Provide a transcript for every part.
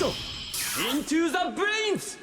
Arrow! Into the brains!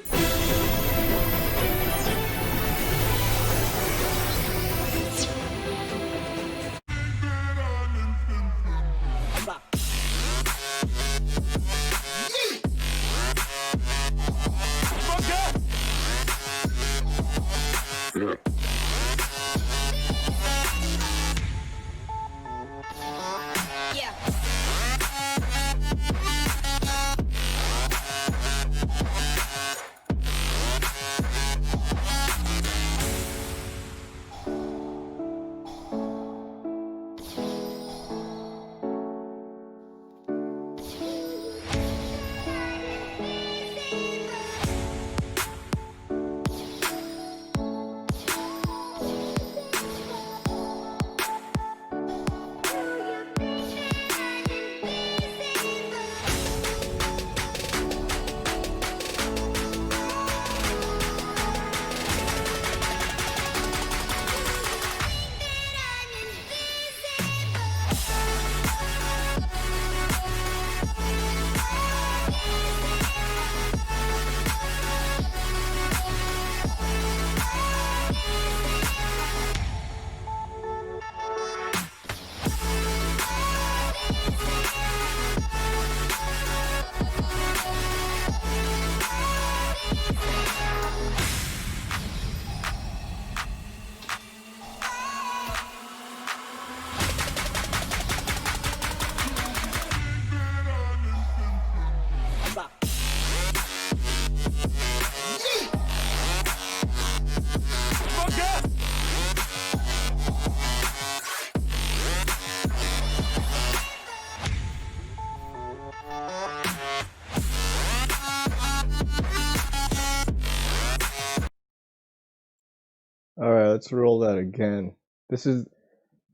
Alright, let's roll that again. This is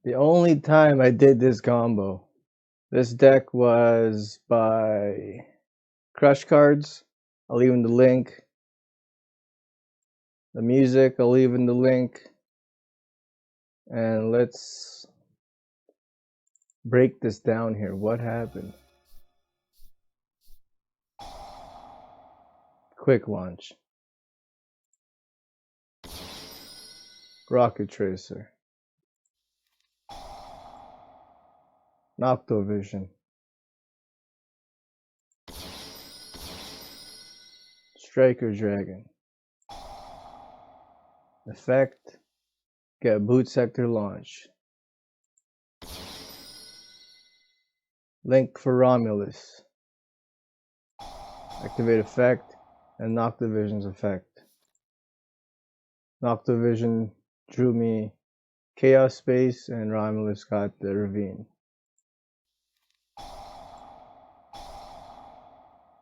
the only time I did this combo. This deck was by Crush Cards. I'll leave in the link. The music, I'll leave in the link. And let's break this down here. What happened? Quick launch. Rocket Tracer. Noctovision. Striker Dragon. Effect. Get boot sector launch. Link for Romulus. Activate effect and Noctovision's effect. Noctovision drew me Chaos Space and Romulus got the Ravine.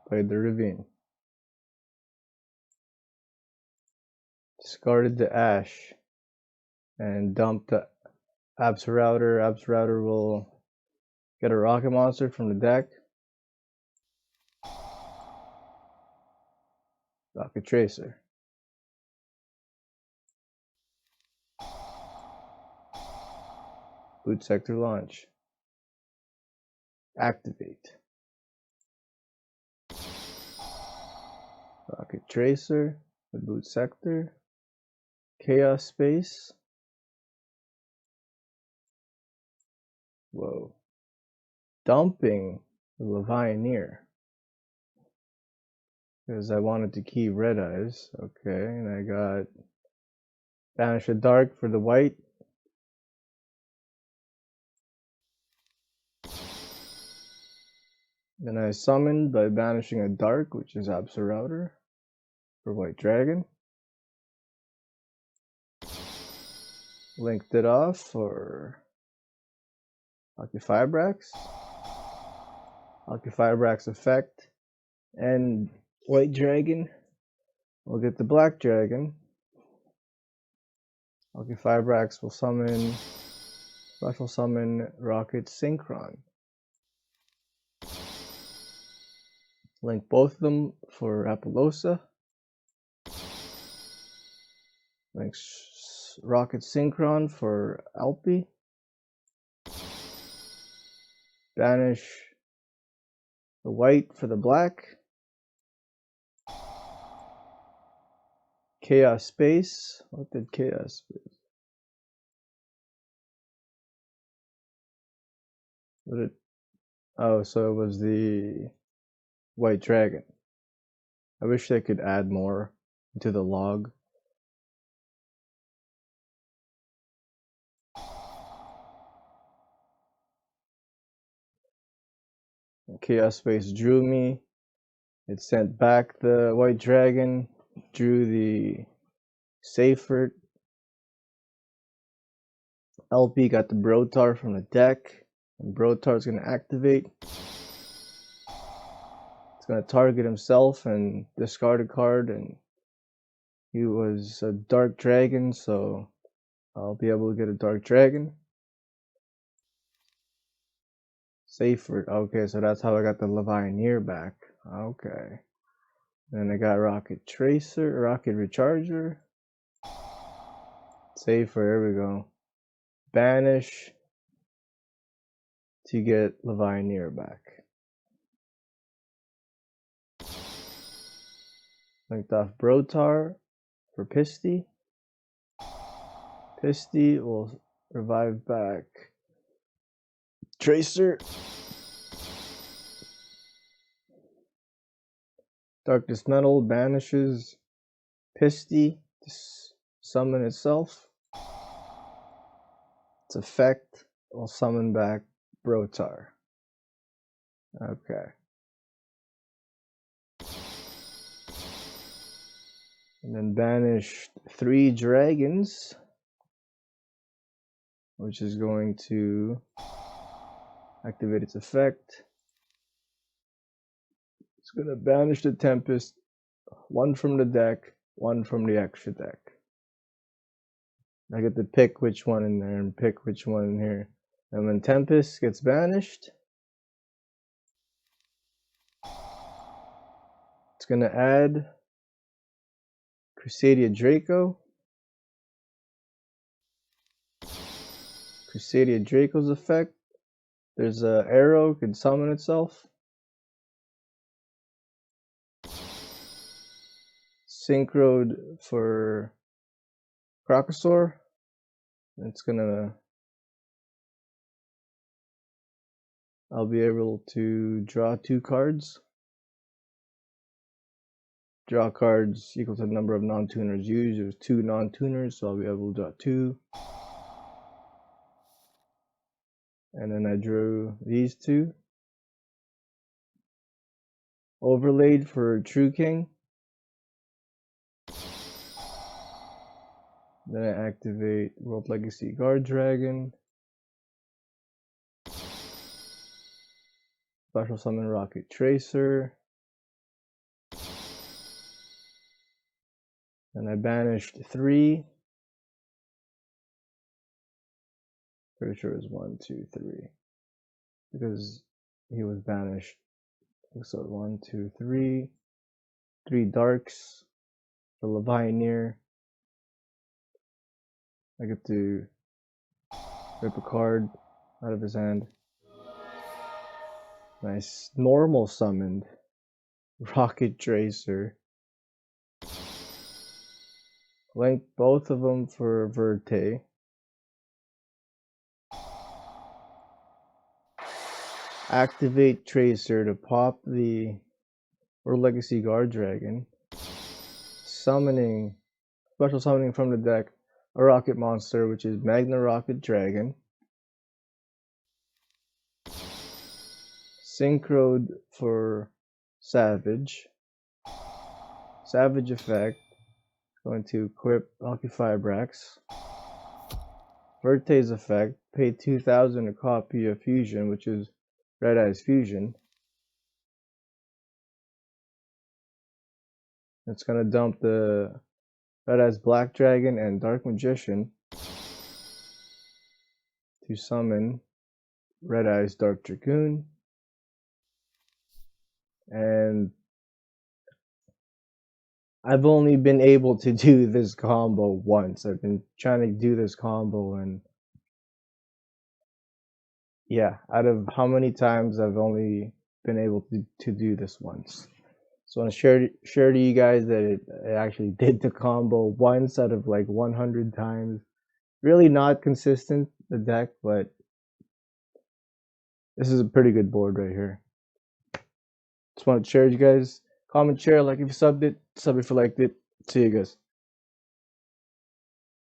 Played the Ravine. Discarded the Ash and dumped the Absorouter. Absorouter will get a rocket monster from the deck. Rocket Tracer. Boot sector launch. Activate. Rocket Tracer with boot sector. Chaos Space. Whoa. Dumping the Levianeer. Because I wanted to keep Red Eyes. Okay, and I got Banish a Dark for the white. Then I summoned by banishing a Dark, which is Absorouter for White Dragon. Linked it off for Occufibrax. Occufibrax effect. And White Dragon will get the Black Dragon. Occufibrax will summon, special summon Rocket Synchron. Link both of them for Apollosa. Link Rocket Synchron for Alpi. Banish the white for the black. Chaos Space. What did Chaos Space? What did? Oh, so it was the White Dragon. I wish they could add more to the log. Chaos Space drew me. It sent back the White Dragon, drew the Seyfert. LP got the Brotar from the deck, and Brotar's going to activate. It's going to target himself and discard a card, and he was a Dark Dragon, so I'll be able to get a Dark Dragon. Seyfert, okay, so that's how I got the Levianeer back. Okay. Then I got Rocket Recharger. Seyfert, here we go. Banish to get Levianeer back. Linked off Brotar for Pisty. Pisty will revive back Tracer. Darkness Metal banishes Pisty to summon itself. Its effect will summon back Brotar. Okay. And then banished 3 dragons, which is going to activate its effect. It's going to banish the Tempest, 1 from the deck, 1 from the extra deck. I get to pick which one in there and pick which one in here. And when Tempest gets banished, it's going to add Crusadia Draco. Crusadia Draco's effect. There's an arrow, can summon itself. Synchroed for Crocosaur. It's gonna. I'll be able to draw 2 cards. Draw cards equal to the number of non-tuners used. There's 2 non-tuners, so I'll be able to draw 2. And then I drew these 2. Overlaid for True King. Then I activate World Legacy Guard Dragon. Special Summon Rocket Tracer. And I banished 3. Pretty sure it was 1, 2, 3. Because he was banished. So 1, 2, 3. 3 darks. The Levianeer. I get to rip a card out of his hand. Nice. Normal summoned Rocket Tracer. Link both of them for Verte. Activate Tracer to pop the World Legacy Guard Dragon. Special summoning from the deck a rocket monster, which is Magna Rocket Dragon. Synchroed for Savage. Savage effect. Going to equip Occupy Brax. Verte's effect. Pay 2,000 a copy of Fusion, which is Red Eyes Fusion. It's going to dump the Red Eyes Black Dragon and Dark Magician to summon Red Eyes Dark Dragoon. And I've only been able to do this combo once. I've been trying to do this combo, and yeah, out of how many times I've only been able to do this once. Just want to share to you guys that it actually did the combo once out of like 100 times. Really not consistent, the deck, but this is a pretty good board right here. Just want to share with you guys. Comment, share, like if you subbed it, sub if you liked it. See you guys.